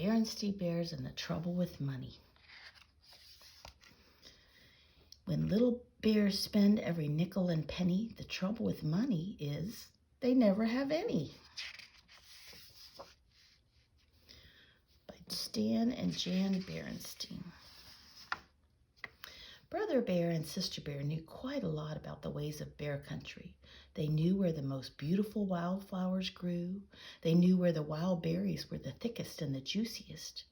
Berenstain Bears and the Trouble with Money. When little bears spend every nickel and penny, the trouble with money is they never have any. By Stan and Jan Berenstain. Brother Bear and Sister Bear knew quite a lot about the ways of bear country. They knew where the most beautiful wildflowers grew. They knew where the wild berries were the thickest and the juiciest.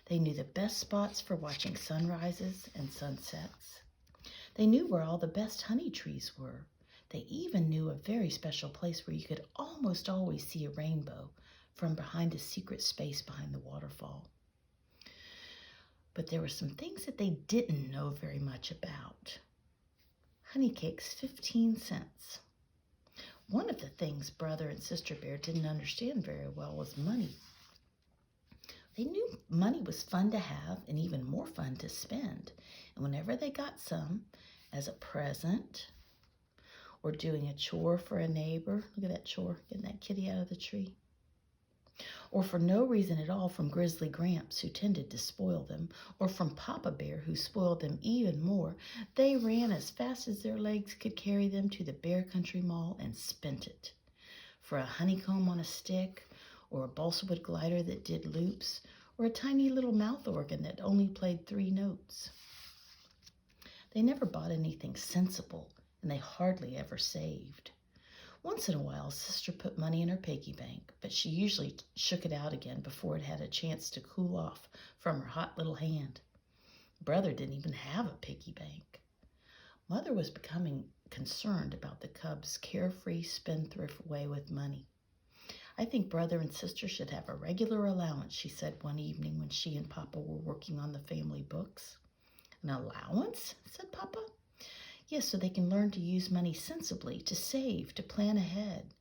They knew the best spots for watching sunrises and sunsets. They knew where all the best honey trees were. They even knew a very special place where you could almost always see a rainbow from behind a secret space behind the waterfall. But there were some things that they didn't know very much about. Honey cakes, 15 cents. One of the things Brother and Sister Bear didn't understand very well was money. They knew money was fun to have and even more fun to spend. And whenever they got some as a present or doing a chore for a neighbor, look at that chore, getting that kitty out of the tree, or for no reason at all from Grizzly Gramps, who tended to spoil them, or from Papa Bear, who spoiled them even more, they ran as fast as their legs could carry them to the Bear Country Mall and spent it. For a honeycomb on a stick, or a balsa wood glider that did loops, or a tiny little mouth organ that only played 3 notes. They never bought anything sensible, and they hardly ever saved. Once in a while, Sister put money in her piggy bank, but she usually shook it out again before it had a chance to cool off from her hot little hand. Brother didn't even have a piggy bank. Mother was becoming concerned about the cubs' carefree, spendthrift way with money. I think Brother and Sister should have a regular allowance, she said one evening when she and Papa were working on the family books. An allowance? Said Papa. Yes, so they can learn to use money sensibly, to save, to plan ahead.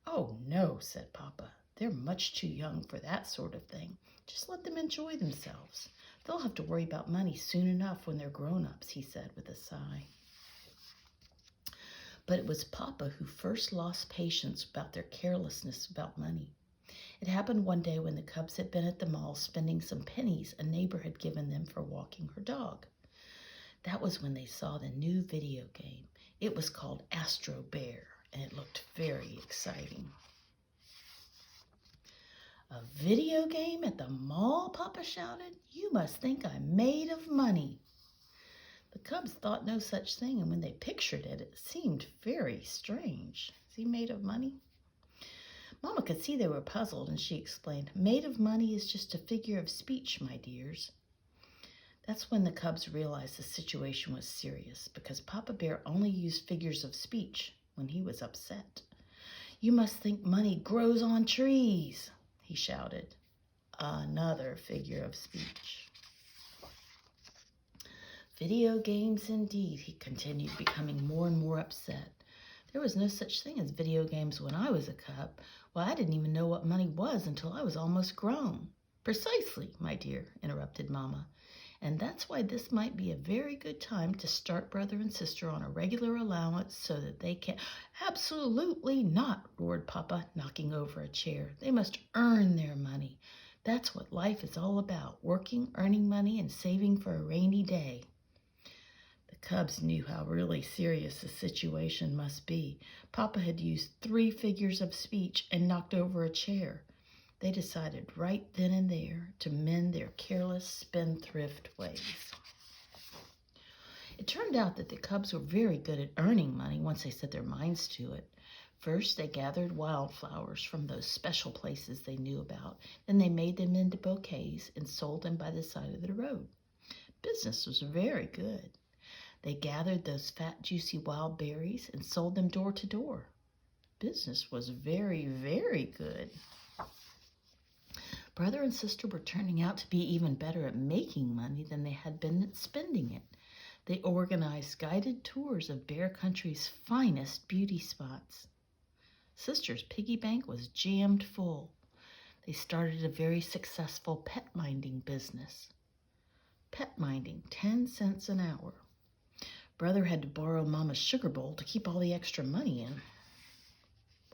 Oh, no, said Papa. They're much too young for that sort of thing. Just let them enjoy themselves. They'll have to worry about money soon enough when they're grown-ups, he said with a sigh. But it was Papa who first lost patience about their carelessness about money. It happened one day when the cubs had been at the mall spending some pennies a neighbor had given them for walking her dog. That was when they saw the new video game. It was called Astro Bear, and it looked very exciting. A video game at the mall, Papa shouted. You must think I'm made of money. The cubs thought no such thing, and when they pictured it, it seemed very strange. Is he made of money? Mama could see they were puzzled, and she explained, made of money is just a figure of speech, my dears. That's when the cubs realized the situation was serious, because Papa Bear only used figures of speech when he was upset. You must think money grows on trees, he shouted. Another figure of speech. Video games indeed, he continued, becoming more and more upset. There was no such thing as video games when I was a cub. Well, I didn't even know what money was until I was almost grown. Precisely, my dear, interrupted Mama. And that's why this might be a very good time to start Brother and Sister on a regular allowance so that they can... Absolutely not, roared Papa, knocking over a chair. They must earn their money. That's what life is all about, working, earning money, and saving for a rainy day. The cubs knew how really serious the situation must be. Papa had used 3 figures of speech and knocked over a chair. They decided right then and there to mend their careless spendthrift ways. It turned out that the cubs were very good at earning money once they set their minds to it. First, they gathered wildflowers from those special places they knew about. Then they made them into bouquets and sold them by the side of the road. Business was very good. They gathered those fat, juicy wild berries and sold them door to door. Business was very, very good. Brother and Sister were turning out to be even better at making money than they had been at spending it. They organized guided tours of Bear Country's finest beauty spots. Sister's piggy bank was jammed full. They started a very successful pet minding business. Pet minding, 10 cents an hour. Brother had to borrow Mama's sugar bowl to keep all the extra money in.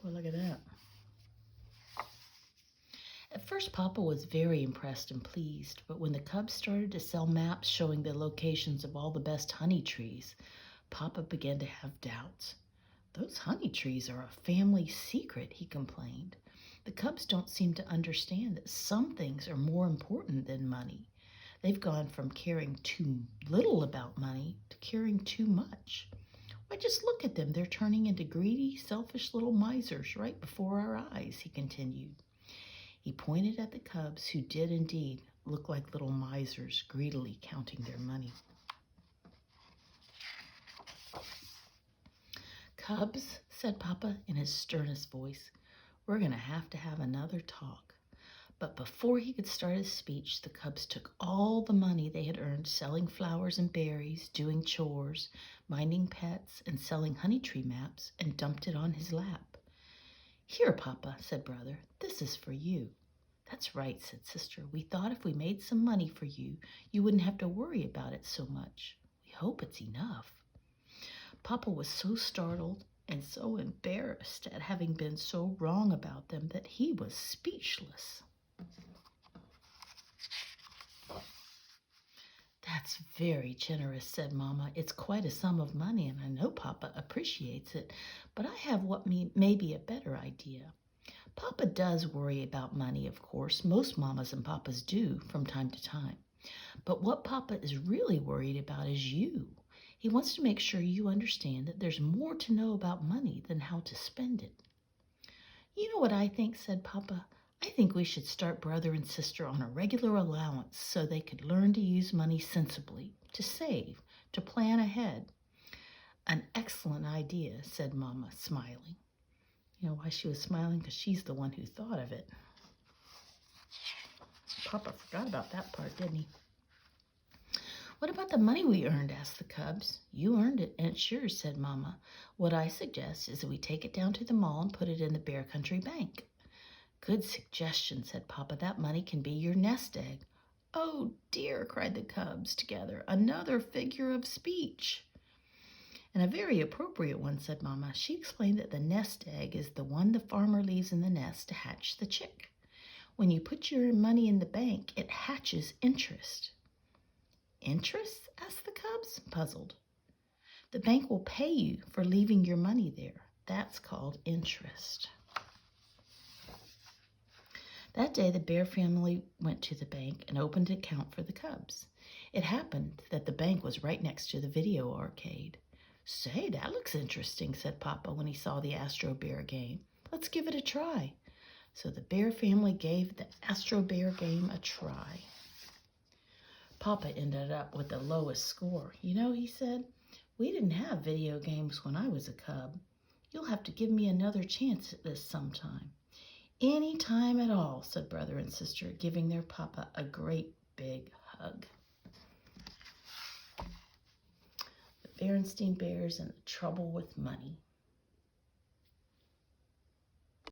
Boy, look at that. At first, Papa was very impressed and pleased, but when the cubs started to sell maps showing the locations of all the best honey trees, Papa began to have doubts. "Those honey trees are a family secret," he complained. "The cubs don't seem to understand that some things are more important than money. They've gone from caring too little about money to caring too much. Why, just look at them. They're turning into greedy, selfish little misers right before our eyes," he continued. He pointed at the cubs, who did indeed look like little misers, greedily counting their money. "Cubs," said Papa in his sternest voice, "we're going to have another talk." But before he could start his speech, the cubs took all the money they had earned selling flowers and berries, doing chores, minding pets, and selling honey tree maps, and dumped it on his lap. "Here, Papa," said Brother, "this is for you." "That's right," said Sister. "We thought if we made some money for you, you wouldn't have to worry about it so much. We hope it's enough." Papa was so startled and so embarrassed at having been so wrong about them that he was speechless. "That's very generous," said Mama. "It's quite a sum of money, and I know Papa appreciates it, but I have what may be a better idea. Papa does worry about money, of course. Most mamas and papas do from time to time. But what Papa is really worried about is you. He wants to make sure you understand that there's more to know about money than how to spend it." "You know what I think," said Papa. "I think we should start Brother and Sister on a regular allowance so they could learn to use money sensibly, to save, to plan ahead." "An excellent idea," said Mama, smiling. You know why she was smiling? Because she's the one who thought of it. Papa forgot about that part, didn't he? "What about the money we earned?" asked the cubs. "You earned it, and it's yours," said Mama. "What I suggest is that we take it down to the mall and put it in the Bear Country Bank." "Good suggestion," said Papa. "That money can be your nest egg." "Oh dear," cried the cubs together. "Another figure of speech." "And a very appropriate one," said Mama. She explained that the nest egg is the one the farmer leaves in the nest to hatch the chick. When you put your money in the bank, it hatches interest. "Interest?" asked the cubs, puzzled. "The bank will pay you for leaving your money there. That's called interest." That day, the Bear family went to the bank and opened an account for the cubs. It happened that the bank was right next to the video arcade. "Say, that looks interesting," said Papa when he saw the Astro Bear game. "Let's give it a try." So the Bear family gave the Astro Bear game a try. Papa ended up with the lowest score. "You know," he said, "we didn't have video games when I was a cub. You'll have to give me another chance at this sometime." "Any time at all," said Brother and Sister, giving their Papa a great big hug. The Berenstain Bears and the trouble with money.